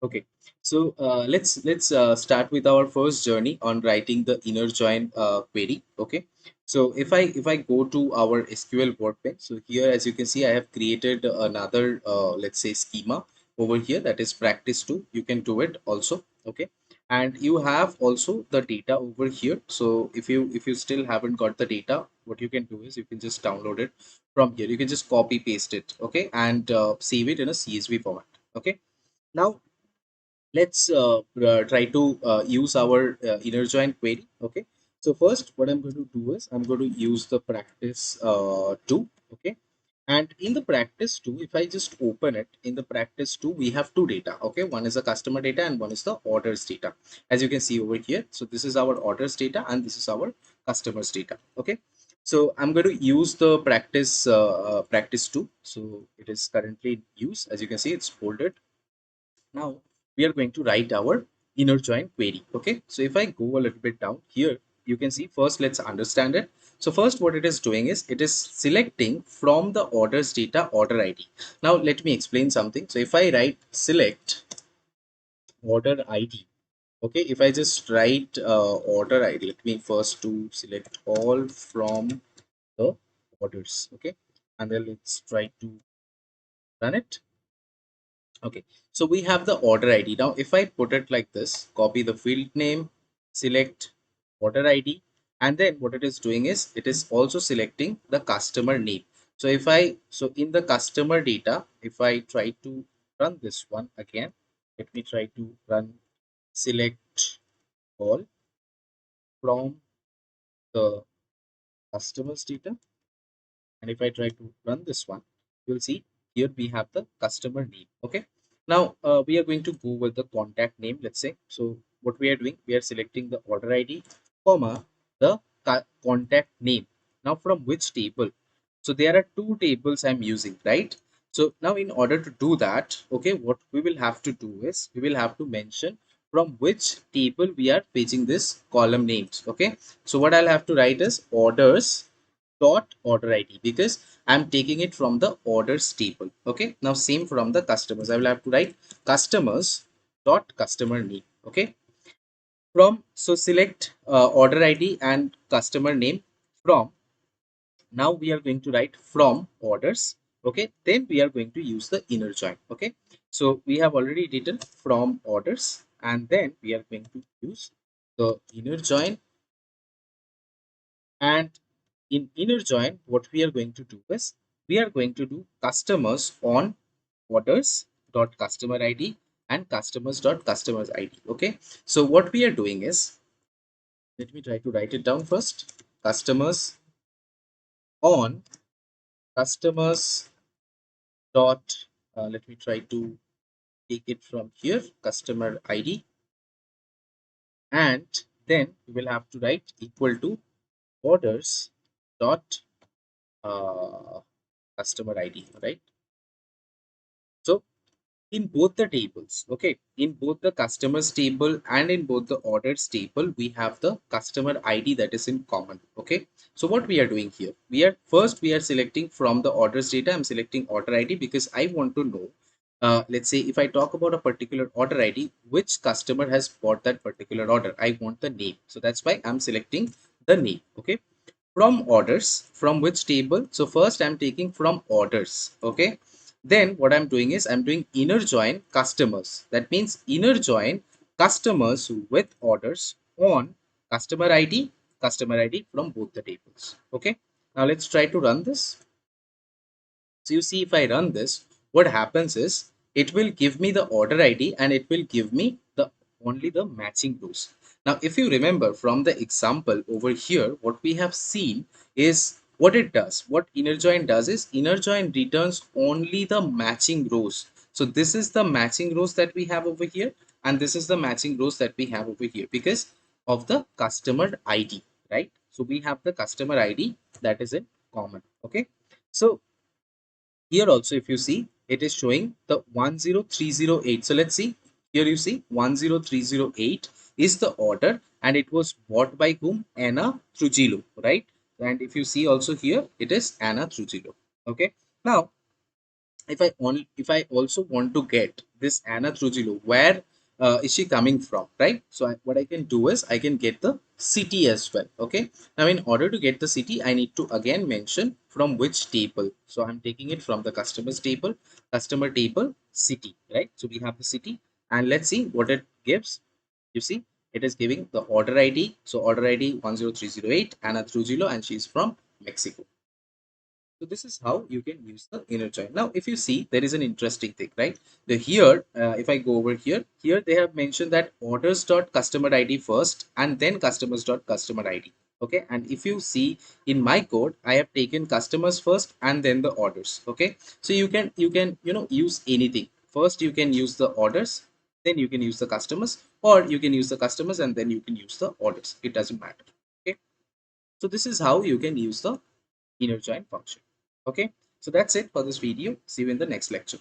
Okay, so let's start with our first journey on writing the inner join query. Okay, so if I go to our SQL workbench, so here as you can see, I have created another let's say schema over here, that is practice 2. You can do it also. Okay, and you have also the data over here. So if you still haven't got the data, what you can do is you can just download it from here. You can just copy paste it. Okay, and save it in a CSV format. Okay, now let's try to use our inner join query. Okay, so first what I'm going to do is I'm going to use the practice 2. Okay, and in the practice 2, if I just open it, in the practice 2 we have two data. Okay, one is the customer data and one is the orders data, as you can see over here. So this is our orders data and this is our customers data. Okay, so I'm going to use the practice 2. So it is currently in use. As you can see, it's folded. Now we are going to write our inner join query. Okay, so if I go a little bit down here, you can see, first let's understand it. So first what it is doing is it is selecting from the orders data order ID. Now let me explain something. So if I write select order ID, okay, if I just write order ID, let me first to select all from the orders. Okay, and then let's try to run it. Okay, so we have the order ID. Now, if I put it like this, copy the field name, select order ID, and then what it is doing is it is also selecting the customer name. So so in the customer data, if I try to run this one again, let me try to run select all from the customers data. And if I try to run this one, you'll see here we have the customer name. Okay. Now we are going to go with the contact name, let's say. So what we are doing, we are selecting the order ID, comma, the contact name. Now from which table? So there are two tables I'm using, right? So now in order to do that, okay, what we will have to do is we will have to mention from which table we are fetching this column names. Okay. So what I'll have to write is orders dot order ID, because I'm taking it from the orders table. Okay, now same from the customers, I will have to write customers dot customer name. Okay, from, so select order ID and customer name from. Now we are going to write from orders. Okay, then we are going to use the inner join. Okay, so we have already written from orders, and then we are going to use the inner join. And in inner join, what we are going to do is we are going to do customers on orders dot customer ID and customers dot customers ID. Okay, so what we are doing is, let me try to write it down first. Customers on customers dot let me try to take it from here, customer ID, and then we will have to write equal to orders dot uh, customer ID, right? So in both the tables, okay, in both the customers table and in both the orders table, we have the customer ID that is in common. Okay, so what we are doing here, we are selecting from the orders data. I'm selecting order ID because I want to know, let's say if I talk about a particular order ID, which customer has bought that particular order, I want the name. So that's why I'm selecting the name. Okay, from orders, from which table? So first I'm taking from orders. Okay, then what I'm doing is I'm doing inner join customers. That means inner join customers with orders on customer ID from both the tables. Okay, now let's try to run this. So you see, if I run this, what happens is it will give me the order ID and it will give me the only the matching rows. Now, if you remember from the example over here, what we have seen is what it does. What inner join does is inner join returns only the matching rows. So this is the matching rows that we have over here, and this is the matching rows that we have over here because of the customer ID, right? So we have the customer ID that is in common. Okay. So here also, if you see, it is showing the 10308. So let's see. Here you see 10308 is the order and it was bought by whom? Anna Trujillo, right? And if you see also here, it is Anna Trujillo. Okay. Now, if I also want to get this Anna Trujillo, where is she coming from, right? So what I can do is I can get the city as well. Okay. Now, in order to get the city, I need to again mention from which table. So I'm taking it from the customer table, city, right? So we have the city, and let's see what it gives. You see, it is giving the order ID. So order ID 10308, Anna Trujillo, and she's from Mexico. So this is how you can use the inner join. Now, if you see, there is an interesting thing, right? The here, if I go over here, here they have mentioned that orders dot customer ID first, and then customers dot customer ID. Okay, and if you see in my code, I have taken customers first and then the orders. Okay, so you can use anything. First, you can use the orders, then you can use the customers, or you can use the customers and then you can use the orders. It doesn't matter. Okay, so this is how you can use the inner join function. Okay, so that's it for this video. See you in the next lecture.